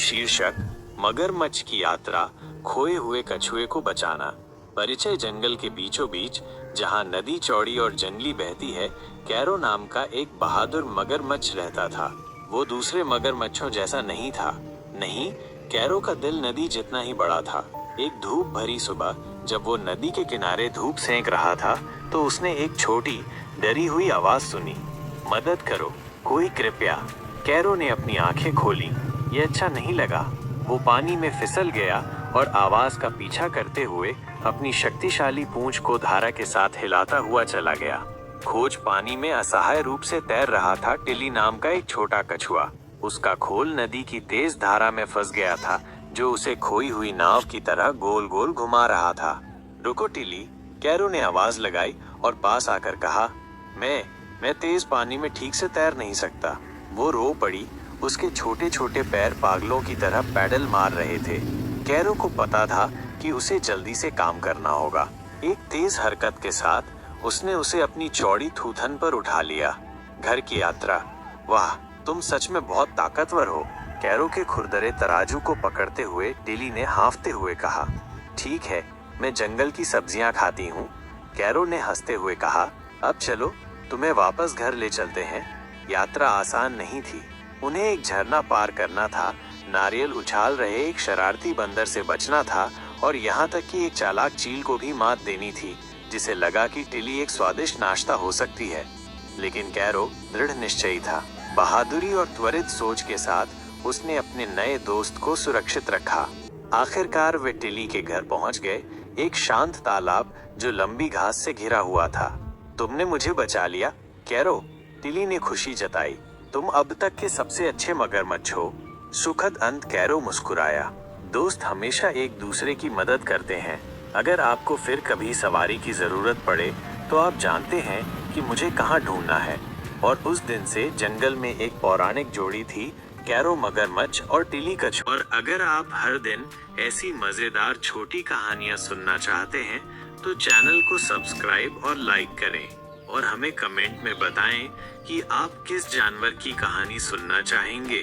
शीर्षक मगरमच्छ की यात्रा, खोए हुए कछुए को बचाना। परिचय। जंगल के बीचों बीच, जहाँ नदी चौड़ी और जंगली बहती है, कैरो नाम का एक बहादुर मगरमच्छ रहता था। वो दूसरे मगरमच्छों जैसा नहीं था। नहीं, कैरो का दिल नदी जितना ही बड़ा था। एक धूप भरी सुबह, जब वो नदी के किनारे धूप सेंक रहा था, तो उसने एक छोटी डरी हुई आवाज सुनी। मदद करो, कोई कृपया। कैरो ने अपनी आंखें खोली। ये अच्छा नहीं लगा। वो पानी में फिसल गया और आवाज का पीछा करते हुए अपनी शक्तिशाली पूंछ को धारा के साथ हिलाता हुआ चला गया। खोज पानी में असहाय रूप से तैर रहा था टिली नाम का एक छोटा कछुआ। उसका खोल नदी की तेज धारा में फंस गया था, जो उसे खोई हुई नाव की तरह गोल गोल घुमा रहा था। रुको टिली, कैरो ने आवाज लगाई और पास आकर कहा, मैं तेज पानी में ठीक से तैर नहीं सकता। वो रो पड़ी। उसके छोटे छोटे पैर पागलों की तरह पैडल मार रहे थे। कैरो को पता था कि उसे जल्दी से काम करना होगा। एक तेज हरकत के साथ उसने उसे अपनी चौड़ी थूथन पर उठा लिया। घर की यात्रा। वाह, तुम सच में बहुत ताकतवर हो। कैरो के खुरदरे तराजू को पकड़ते हुए टिली ने हांफते हुए कहा। ठीक है, मैं जंगल की सब्जियां खाती हूँ, कैरो ने हंसते हुए कहा। अब चलो, तुम्हें वापस घर ले चलते हैं। यात्रा आसान नहीं थी। उन्हें एक झरना पार करना था, नारियल उछाल रहे एक शरारती बंदर से बचना था, और यहाँ तक कि एक चालाक चील को भी मात देनी थी, जिसे लगा कि टिली एक स्वादिष्ट नाश्ता हो सकती है। लेकिन कैरो दृढ़ निश्चयी था। बहादुरी और त्वरित सोच के साथ उसने अपने नए दोस्त को सुरक्षित रखा। आखिरकार वे टिली के घर पहुंच गए, एक शांत तालाब जो लंबी घास से घिरा हुआ था। तुमने मुझे बचा लिया, कैरो, टिली ने खुशी जताई। तुम अब तक के सबसे अच्छे मगरमच्छ हो। सुखद अंत। कैरो मुस्कुराया। दोस्त हमेशा एक दूसरे की मदद करते हैं। अगर आपको फिर कभी सवारी की जरूरत पड़े, तो आप जानते हैं कि मुझे कहाँ ढूंढना है। और उस दिन से जंगल में एक पौराणिक जोड़ी थी, कैरो मगरमच्छ और टिली कछुआ। और अगर आप हर दिन ऐसी मजेदार छोटी कहानियां सुनना चाहते हैं, तो चैनल को सब्सक्राइब और लाइक करें, और हमें कमेंट में बताएं कि आप किस जानवर की कहानी सुनना चाहेंगे।